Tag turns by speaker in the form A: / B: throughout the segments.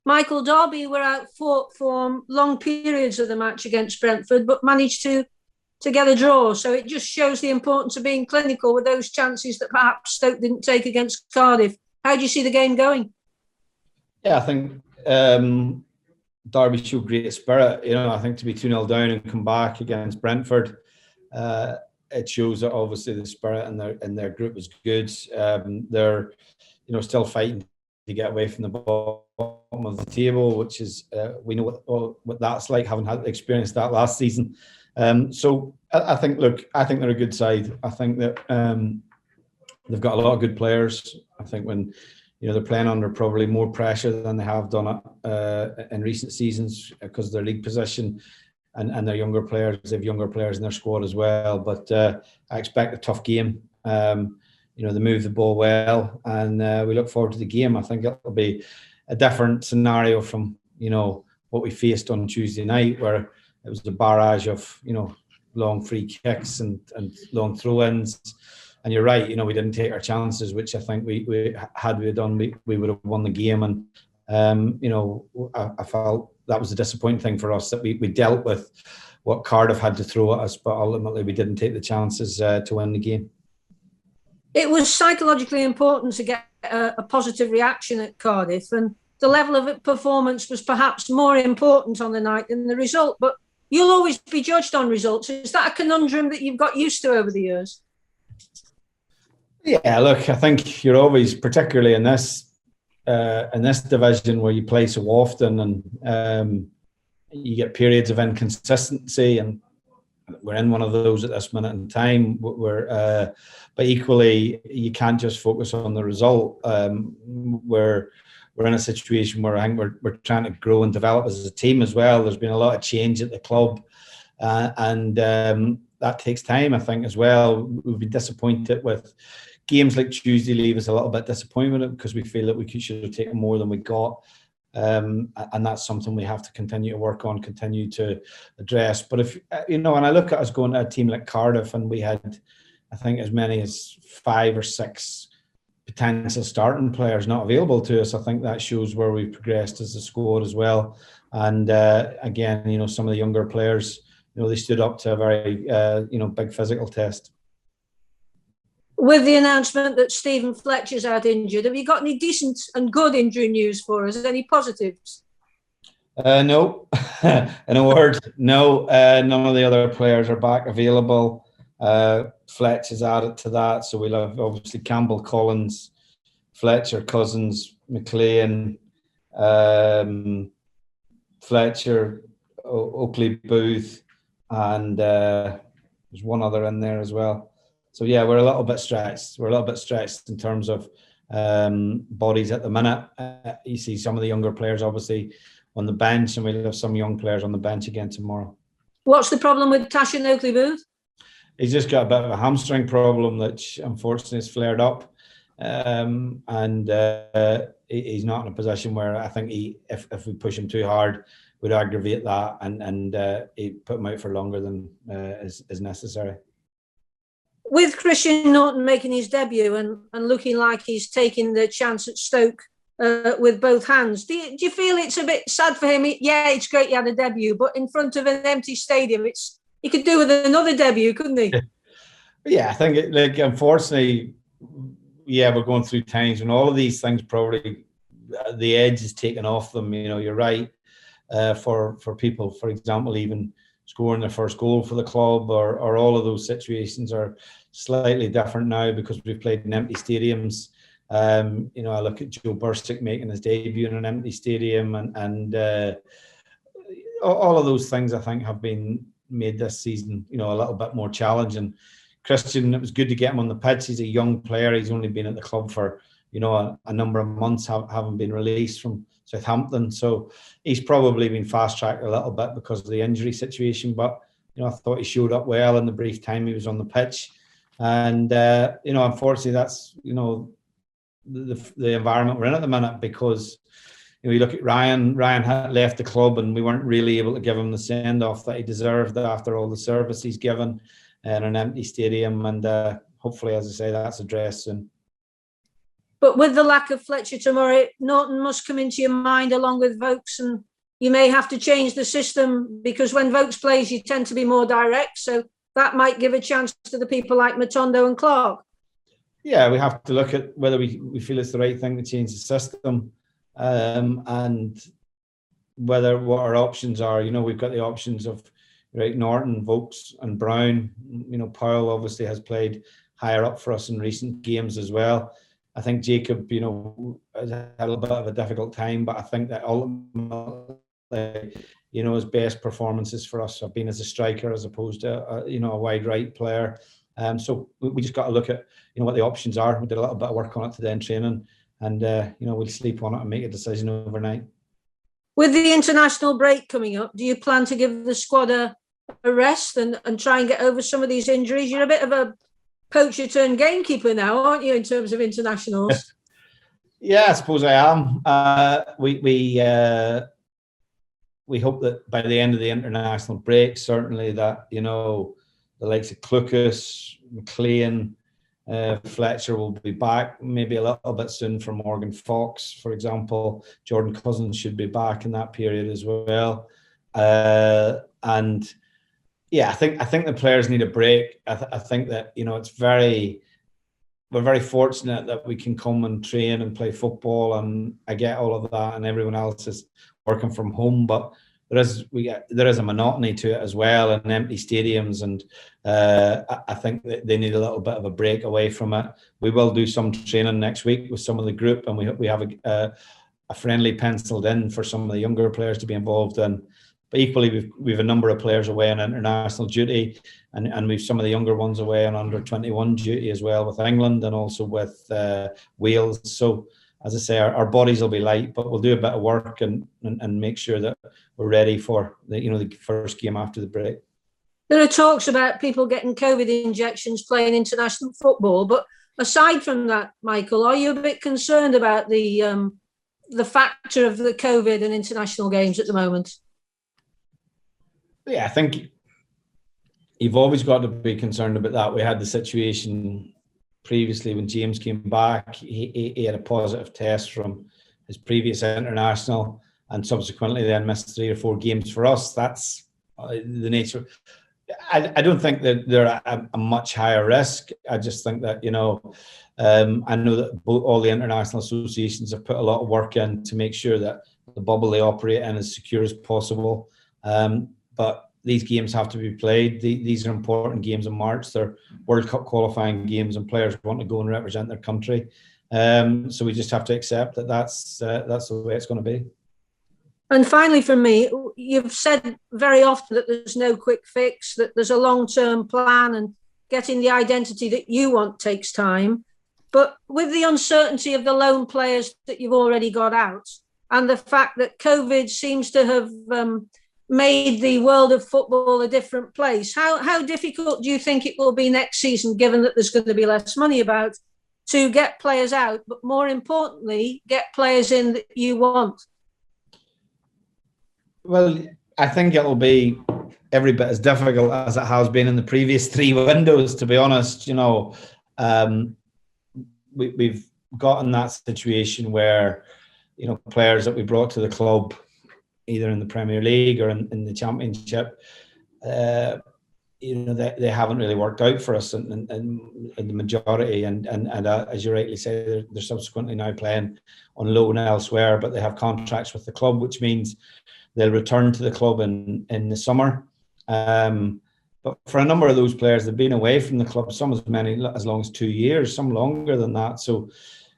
A: Michael Derby were out for long periods of the match against Brentford, but managed to get a draw. So it just shows the importance of being clinical with those chances that perhaps Stoke didn't take against Cardiff. How do you see the game going?
B: Yeah, I think Derby showed great spirit. I think to be 2-0 down and come back against Brentford, it shows that obviously the spirit in their group was good. They're still fighting to get away from the bottom of the table, which is we know what that's like, having had experienced that last season. So I think they're a good side. I think that they've got a lot of good players. I think when they're playing under probably more pressure than they have done in recent seasons because of their league position and their younger players. They have younger players in their squad as well. But I expect a tough game. They move the ball well, and we look forward to the game. I think it'll be a different scenario from what we faced on Tuesday night, where it was a barrage of long free kicks and long throw-ins. And you're right, we didn't take our chances, which I think we had done, we would have won the game. And I felt that was a disappointing thing for us, that we dealt with what Cardiff had to throw at us, but ultimately we didn't take the chances to win the game.
A: It was psychologically important to get a positive reaction at Cardiff, and the level of performance was perhaps more important on the night than the result. But you'll always be judged on results. Is that a conundrum that you've got used to over the years?
B: Yeah, look, I think you're always, particularly in this division where you play so often, and you get periods of inconsistency, and we're in one of those at this minute in time. But equally, you can't just focus on the result. We're in a situation where I think we're trying to grow and develop as a team as well. There's been a lot of change at the club, and that takes time, I think, as well. We've been disappointed with games like Tuesday. Leave us a little bit disappointed because we feel that we should have taken more than we got. And that's something we have to continue to work on, continue to address. But if when I look at us going to a team like Cardiff, and we had, I think, as many as 5 or 6 potential starting players not available to us, I think that shows where we've progressed as a squad as well. And again, some of the younger players, they stood up to a very big physical test.
A: With the announcement that Stephen Fletcher's out injured, have you got any decent and good injury news for us? Any positives?
B: No. In a word, no. None of the other players are back available. Fletcher's added to that. So we'll have obviously Campbell, Collins, Fletcher, Cousins, McLean, Fletcher, Oakley, Booth, and there's one other in there as well. So yeah, we're a little bit stretched. We're a little bit stretched in terms of bodies at the minute. You see some of the younger players obviously on the bench, and we'll have some young players on the bench again tomorrow. What's
A: the problem with Tashin Oakley Booth?
B: He's just got a bit of a hamstring problem that unfortunately has flared up, and he's not in a position where I think if we push him too hard, would aggravate that and he'd put him out for longer than is necessary.
A: With Christian Norton making his debut and looking like he's taking the chance at Stoke with both hands, do you feel it's a bit sad for him? Yeah, it's great he had a debut, but in front of an empty stadium, he could do with another debut, couldn't he?
B: Yeah, I think unfortunately, we're going through times when all of these things probably the edge is taken off them. You're right. For people, for example, even scoring their first goal for the club, or all of those situations are slightly different now because we've played in empty stadiums. I look at Joe Burstick making his debut in an empty stadium, and all of those things I think have been made this season, a little bit more challenging. Christian, it was good to get him on the pitch. He's a young player. He's only been at the club for a number of months, haven't been released from Southampton, so he's probably been fast-tracked a little bit because of the injury situation, but I thought he showed up well in the brief time he was on the pitch. And unfortunately that's the environment we're in at the minute, because you look at Ryan had left the club and we weren't really able to give him the send-off that he deserved after all the service he's given in an empty stadium, and hopefully, as I say, that's addressed soon.
A: But with the lack of Fletcher tomorrow, Norton must come into your mind along with Vokes, and you may have to change the system, because when Vokes plays, you tend to be more direct. So that might give a chance to the people like Matondo and Clark.
B: Yeah, we have to look at whether we feel it's the right thing to change the system, and what our options are. We've got the options of Norton, Vokes and Brown. Powell obviously has played higher up for us in recent games as well. I think Jacob, has had a little bit of a difficult time, but I think that ultimately, his best performances for us have been as a striker as opposed to a wide right player. So we just got to look at what the options are. We did a little bit of work on it today in training, and we'll sleep on it and make a decision overnight.
A: With the international break coming up, do you plan to give the squad a rest and try and get over some of these injuries? You're a bit of a poacher turned gamekeeper now, aren't you, in terms of internationals?
B: Yeah, I suppose I am. We hope that by the end of the international break, certainly that the likes of Clucas, McLean, Fletcher will be back, maybe a little bit soon for Morgan Fox, for example. Jordan Cousins should be back in that period as well. And yeah, I think the players need a break. I think that we're very fortunate that we can come and train and play football, and I get all of that, and everyone else is working from home, but there is a monotony to it as well, and empty stadiums, and I think that they need a little bit of a break away from it. We will do some training next week with some of the group, and we have a friendly penciled in for some of the younger players to be involved in. But equally, we've a number of players away on international duty, and we've some of the younger ones away on under 21 duty as well with England and also with Wales. So, as I say, our bodies will be light, but we'll do a bit of work and make sure that we're ready for the first game after the break.
A: There are talks about people getting COVID injections playing international football, but aside from that, Michael, are you a bit concerned about the factor of the COVID and international games at the moment?
B: Yeah, I think you've always got to be concerned about that. We had the situation previously when James came back. He had a positive test from his previous international, and subsequently then missed 3 or 4 games for us. That's the nature. I don't think that they're a much higher risk. I just think that, I know that all the international associations have put a lot of work in to make sure that the bubble they operate in is secure as possible. But these games have to be played. These are important games in March. They're World Cup qualifying games, and players want to go and represent their country. So we just have to accept that that's the way it's going to be.
A: And finally, from me, you've said very often that there's no quick fix, that there's a long-term plan, and getting the identity that you want takes time. But with the uncertainty of the loan players that you've already got out, and the fact that COVID seems to have made the world of football a different place, how difficult do you think it will be next season, given that there's going to be less money about, to get players out, but more importantly, get players in that you want?
B: Well, I think it'll be every bit as difficult as it has been in the previous 3 windows, to be honest. We've gotten that situation where, players that we brought to the club, either in the Premier League or in the Championship, they haven't really worked out for us in the majority. And as you rightly say, they're subsequently now playing on loan elsewhere, but they have contracts with the club, which means they'll return to the club in the summer. But for a number of those players, they've been away from the club, some as long as 2 years, some longer than that. So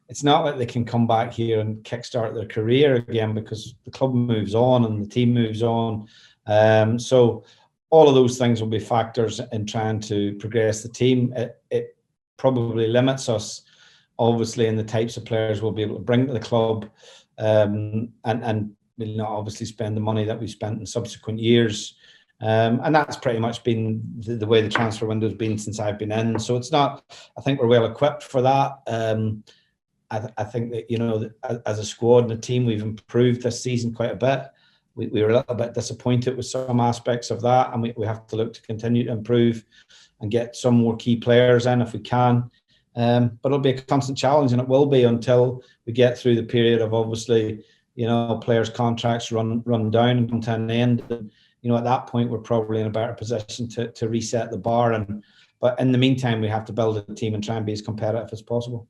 B: it's not like they can come back here and kickstart their career again, because the club moves on and the team moves on. So all of those things will be factors in trying to progress the team. It probably limits us, obviously, in the types of players we'll be able to bring to the club, and we'll not obviously spend the money that we've spent in subsequent years. And that's pretty much been the way the transfer window's been since I've been in. So it's not, I think we're well equipped for that. I think that, as a squad and a team, we've improved this season quite a bit. We were a little bit disappointed with some aspects of that, and we have to look to continue to improve and get some more key players in if we can. But it'll be a constant challenge, and it will be until we get through the period of, obviously, players' contracts run down and come to an end. And, at that point, we're probably in a better position to reset the bar. But in the meantime, we have to build a team and try and be as competitive as possible.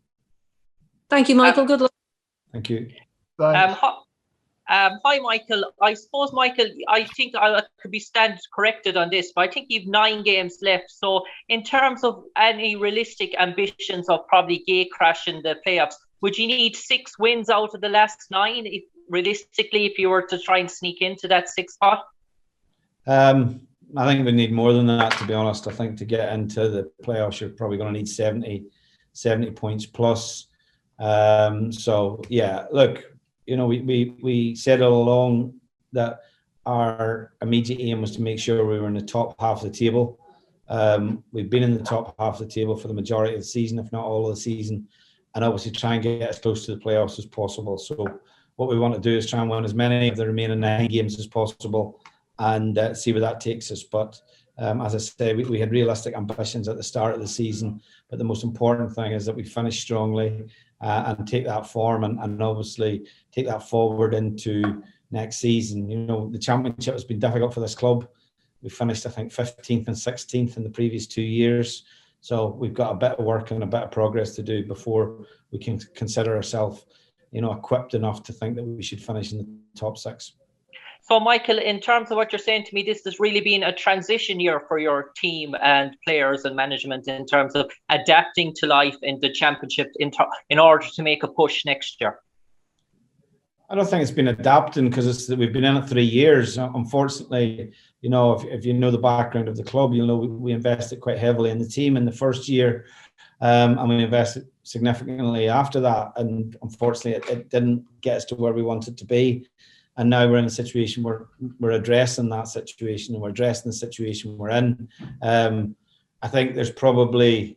A: Thank you, Michael. Good luck.
B: Thank you.
C: Hi, Michael. I suppose, Michael, I think I could be stand corrected on this, but I think you've 9 games left. So in terms of any realistic ambitions of probably gate crashing the playoffs, would you need 6 wins out of the last 9, realistically, if you were to try and sneak into that 6th spot?
B: I think we need more than that, to be honest. I think to get into the playoffs, you're probably going to need 70 points plus. So, yeah, look, we said all along that our immediate aim was to make sure we were in the top half of the table. We've been in the top half of the table for the majority of the season, if not all of the season, and obviously try and get as close to the playoffs as possible. So what we want to do is try and win as many of the remaining 9 games as possible and see where that takes us. But as I say, we had realistic ambitions at the start of the season, but the most important thing is that we finish strongly and take that form and obviously take that forward into next season. The Championship has been difficult for this club. We finished, I think, 15th and 16th in the previous 2 years. So we've got a bit of work and a bit of progress to do before we can consider ourselves, equipped enough to think that we should finish in the top 6.
C: So, Michael, in terms of what you're saying to me, this has really been a transition year for your team and players and management in terms of adapting to life in the Championship in order to make a push next year.
B: I don't think it's been adapting because we've been in it 3 years. Unfortunately, if you know the background of the club, we invested quite heavily in the team in the first year, and we invested significantly after that. And unfortunately, it didn't get us to where we wanted to be. And now we're in a situation where we're addressing that situation, and we're addressing the situation we're in. I think there's probably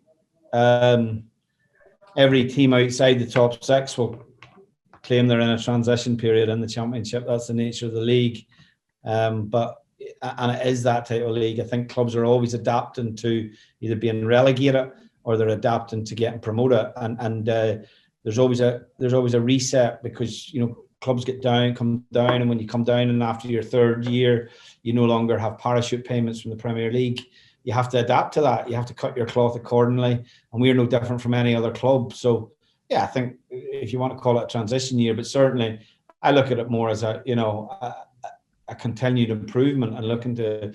B: every team outside the top 6 will claim they're in a transition period in the Championship. That's the nature of the league. And it is that type of league. I think clubs are always adapting to either being relegated or they're adapting to getting promoted. And there's always a reset because, clubs come down, and when you come down and after your 3rd year, you no longer have parachute payments from the Premier League. You have to adapt to that. You have to cut your cloth accordingly, and we're no different from any other club. So, yeah, I think if you want to call it a transition year, but certainly I look at it more as a continued improvement and looking to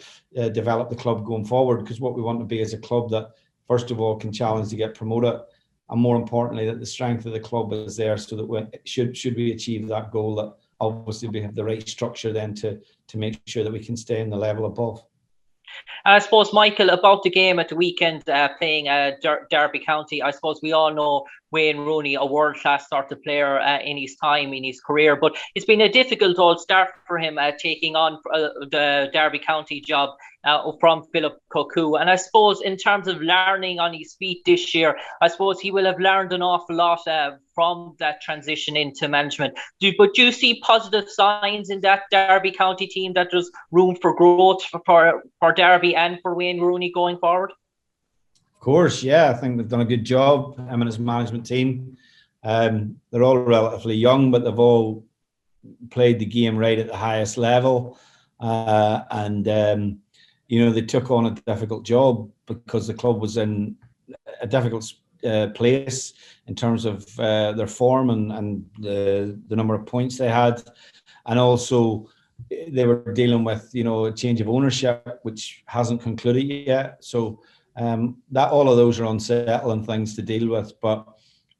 B: develop the club going forward, because what we want to be is a club that, first of all, can challenge to get promoted, and more importantly, that the strength of the club is there so that should we achieve that goal, that obviously we have the right structure then to make sure that we can stay in the level above.
C: I suppose, Michael, about the game at the weekend, playing Derby County, I suppose we all know Wayne Rooney, a world-class sort of player in his time, in his career, but it's been a difficult old start for him taking on the Derby County job from Philip Cocu. And I suppose in terms of learning on his feet this year, I suppose he will have learned an awful lot from that transition into management. But do you see positive signs in that Derby County team that there's room for growth for Derby and for Wayne Rooney going forward?
B: Of course, yeah. I think they've done a good job, him and his management team. They're all relatively young, but they've all played the game right at the highest level. They took on a difficult job because the club was in a difficult place in terms of their form and the number of points they had. And also they were dealing with, a change of ownership, which hasn't concluded yet. So that all of those are unsettling things to deal with. But,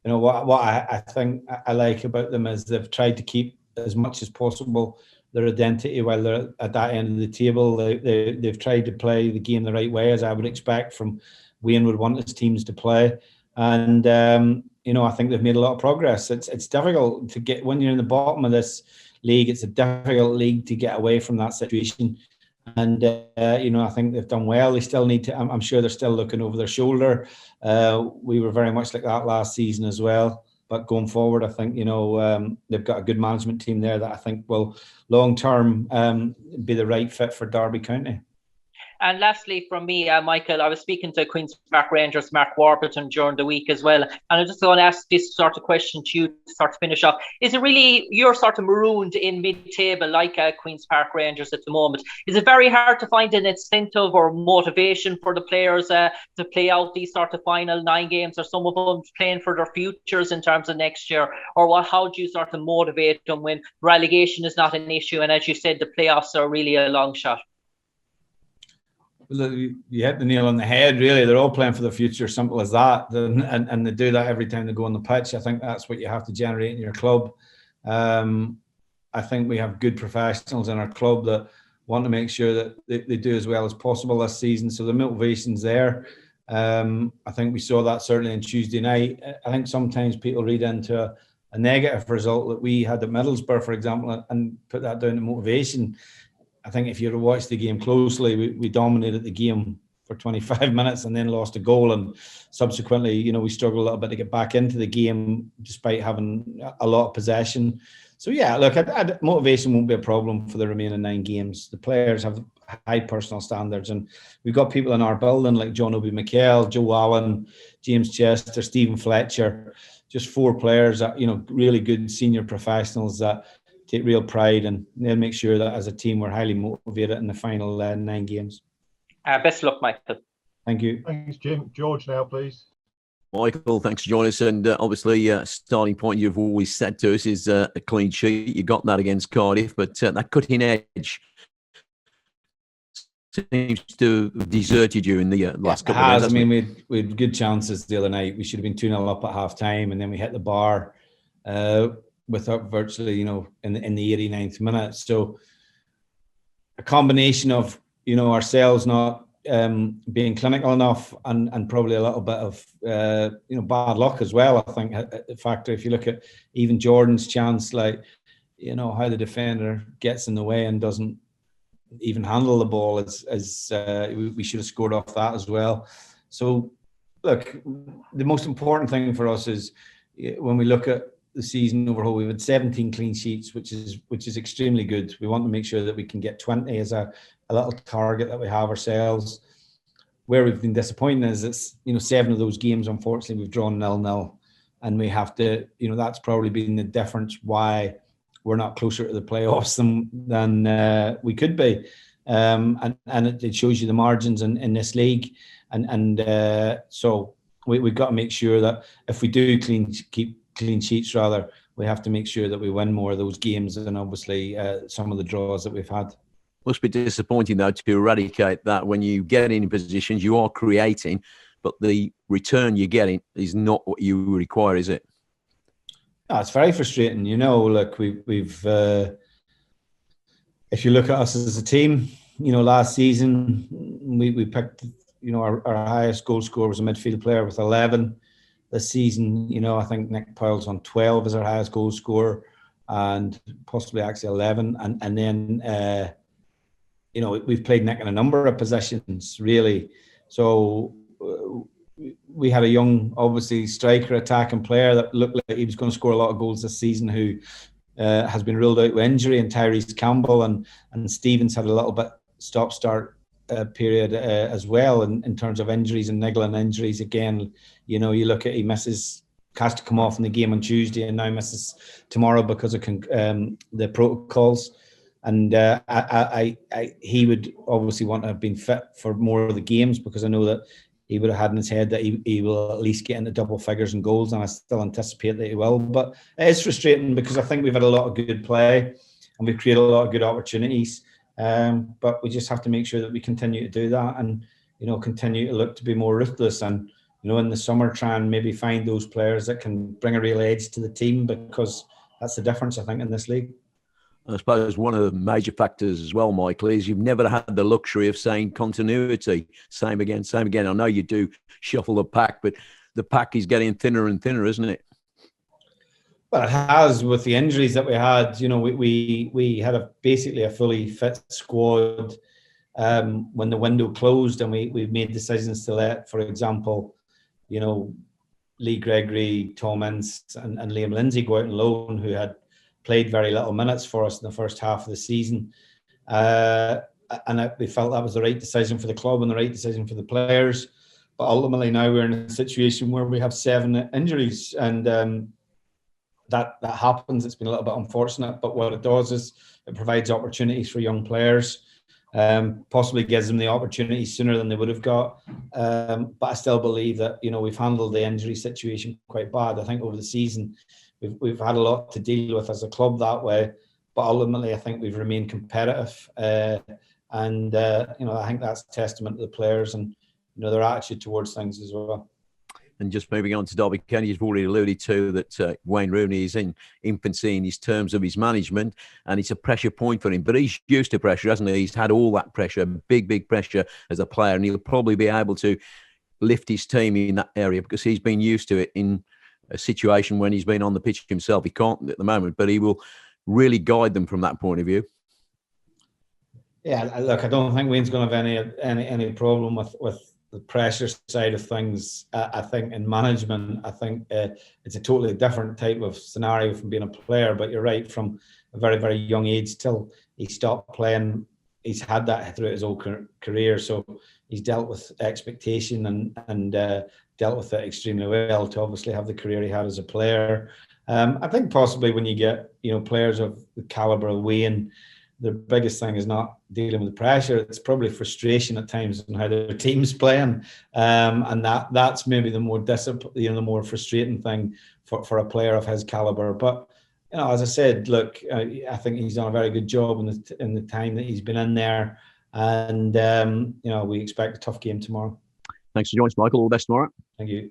B: what I think I like about them is they've tried to keep as much as possible their identity while they're at that end of the table. They've tried to play the game the right way, as I would expect from Wayne would want his teams to play. And, I think they've made a lot of progress. It's difficult to get, when you're in the bottom of this league, it's a difficult league to get away from that situation. And, I think they've done well. They still need to, I'm sure they're still looking over their shoulder. We were very much like that last season as well. But going forward, I think, they've got a good management team there that I think will long-term be the right fit for Derby County.
C: And lastly, from me, Michael, I was speaking to Queen's Park Rangers, Mark Warburton, during the week as well. And I'm just going to ask this sort of question to you to start to finish off. Is it really, you're sort of marooned in mid-table like Queen's Park Rangers at the moment? Is it very hard to find an incentive or motivation for the players to play out these sort of final 9 games, or some of them playing for their futures in terms of next year? Or how do you sort of motivate them when relegation is not an issue? And as you said, the playoffs are really a long shot.
B: Well, you hit the nail on the head, really. They're all playing for the future, simple as that. And they do that every time they go on the pitch. I think that's what you have to generate in your club. I think we have good professionals in our club that want to make sure that they do as well as possible this season. So the motivation's there. I think we saw that certainly on Tuesday night. I think sometimes people read into a negative result that we had at Middlesbrough, for example, and put that down to motivation. I think if you watch the game closely, we dominated the game for 25 minutes and then lost a goal. And subsequently, we struggled a little bit to get back into the game despite having a lot of possession. So, yeah, look, motivation won't be a problem for the remaining 9 games. The players have high personal standards. And we've got people in our building like John Obi Mikel, Joe Allen, James Chester, Stephen Fletcher, just 4 players that, really good senior professionals that take real pride, and they'll make sure that as a team we're highly motivated in the final 9 games.
C: Best of luck, Michael.
B: Thank you.
D: Thanks, Jim. George now, please.
E: Michael, thanks for joining us. And obviously, starting point you've always said to us is a clean sheet. You got that against Cardiff, but that cutting edge seems to have deserted you in the last couple of days.
B: I mean, we had good chances the other night. We should have been 2-0 up at half time, and then we hit the bar without virtually, in the 89th minute. So a combination of, ourselves not being clinical enough and probably a little bit of, bad luck as well. I think the factor, if you look at even Jordan's chance, how the defender gets in the way and doesn't even handle the ball, we should have scored off that as well. So, look, the most important thing for us is when we look at the season overall, we've had 17 clean sheets, which is extremely good. We want to make sure that we can get 20 as a little target that we have ourselves. Where we've been disappointed is it's 7 of those games, unfortunately, we've drawn 0-0, and we have to, that's probably been the difference why we're not closer to the playoffs than we could be. And it shows you the margins in this league, and so we've got to make sure that if we do keep clean sheets, rather, we have to make sure that we win more of those games than obviously some of the draws that we've had.
E: Must be disappointing, though, to eradicate that. When you get in positions, you are creating, but the return you're getting is not what you require, is it?
B: No, it's very frustrating. Look, we've if you look at us as a team, last season we picked, our highest goal scorer was a midfield player with 11. This season, I think Nick Powell's on 12 as our highest goal scorer, and possibly actually 11. And then, we've played Nick in a number of positions, really. So we had a young, obviously, striker, attacking player that looked like he was going to score a lot of goals this season, who has been ruled out with injury, and Tyrese Campbell and Stevens had a little bit stop-start period as well in terms of injuries and niggling injuries. Again, you look at, he has to come off in the game on Tuesday and now misses tomorrow because of the protocols. And he would obviously want to have been fit for more of the games, because I know that he would have had in his head that he will at least get into double figures in goals, and I still anticipate that he will. But it is frustrating because I think we've had a lot of good play and we've created a lot of good opportunities. But we just have to make sure that we continue to do that, and continue to look to be more ruthless, and in the summer try and maybe find those players that can bring a real edge to the team, because that's the difference, I think, in this league.
E: I suppose one of the major factors as well, Michael, is you've never had the luxury of saying continuity, same again. I know you do shuffle the pack, but the pack is getting thinner and thinner, isn't it?
B: Well, it has, with the injuries that we had. We had basically a fully fit squad when the window closed, and we made decisions to let, for example, Lee Gregory, Tom Ince and Liam Lindsay go out on loan, who had played very little minutes for us in the first half of the season. and we felt that was the right decision for the club and the right decision for the players. But ultimately now we're in a situation where we have 7 injuries, and that happens. It's been a little bit unfortunate, but what it does is it provides opportunities for young players, possibly gives them the opportunity sooner than they would have got. But I still believe that, you know, we've handled the injury situation quite bad. I think over the season we've had a lot to deal with as a club that way, but ultimately I think we've remained competitive, and you know, I think that's a testament to the players and, you know, their attitude towards things as well.
E: And just moving on to Derby County, you've already alluded to that Wayne Rooney is in infancy in his terms of his management, and it's a pressure point for him. But he's used to pressure, hasn't he? He's had all that pressure, big pressure as a player, and he'll probably be able to lift his team in that area because he's been used to it in a situation when he's been on the pitch himself. He can't at the moment, but he will really guide them from that point of view.
B: Yeah, look, I don't think Wayne's going to have any problem with the pressure side of things. I think in management, I think it's a totally different type of scenario from being a player. But you're right, from a very, very young age till he stopped playing, he's had that throughout his whole career. So he's dealt with expectation and dealt with it extremely well to obviously have the career he had as a player. I think possibly when you get, you know, players of the calibre of Wayne, the biggest thing is not dealing with the pressure. It's probably frustration at times on how their team's playing, and that's maybe the more the more frustrating thing for a player of his calibre. But you know, as I said, look, I think he's done a very good job in the time that he's been in there, and you know, we expect a tough game tomorrow.
E: Thanks for joining us, Michael. All the best tomorrow.
B: Thank you.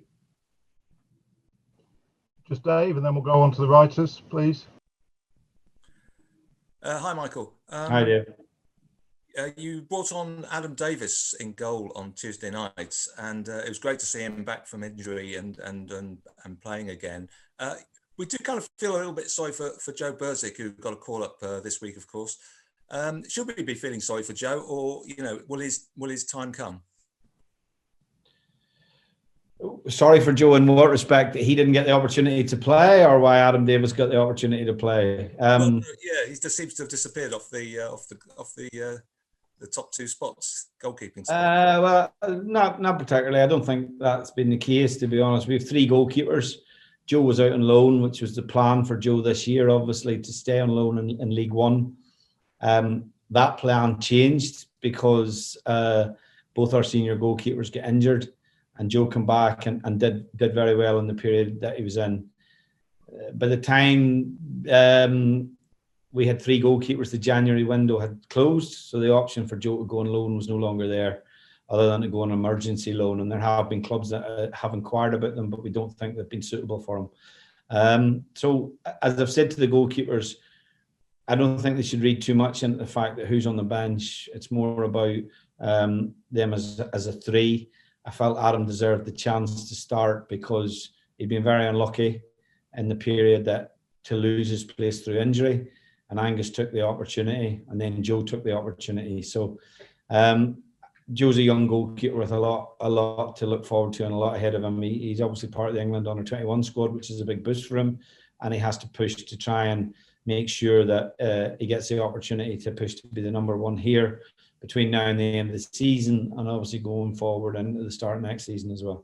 D: Just Dave, and then we'll go on to the writers, please.
F: Hi, Michael.
B: Hi, Dave.
F: You brought on Adam Davis in goal on Tuesday night, and it was great to see him back from injury and playing again. We do kind of feel a little bit sorry for Joe Burzik, who got a call up this week, of course. Should we be feeling sorry for Joe, or you know, will his time come?
B: Sorry for Joe in what respect? That he didn't get the opportunity to play, or why Adam Davis got the opportunity to play?
F: Well, yeah, he just seems to have disappeared off the top 2 spots, goalkeeping spots.
B: Well, not particularly. I don't think that's been the case, to be honest. We have 3 goalkeepers. Joe was out on loan, which was the plan for Joe this year, obviously, to stay on loan in League One. That plan changed because both our senior goalkeepers get injured. And Joe came back and did very well in the period that he was in. By the time we had 3 goalkeepers, the January window had closed, so the option for Joe to go on loan was no longer there, other than to go on emergency loan. And there have been clubs that have inquired about them, but we don't think they've been suitable for him. So, as I've said to the goalkeepers, I don't think they should read too much into the fact that who's on the bench. It's more about them as a 3. I felt Adam deserved the chance to start because he'd been very unlucky in the period to lose his place through injury, and Angus took the opportunity, and then Joe took the opportunity. So Joe's a young goalkeeper with a lot to look forward to and a lot ahead of him. He's obviously part of the England under-21 squad, which is a big boost for him, and he has to push to try and make sure that he gets the opportunity to push to be the number 1 here between now and the end of the season, and obviously going forward into the start of next season as well.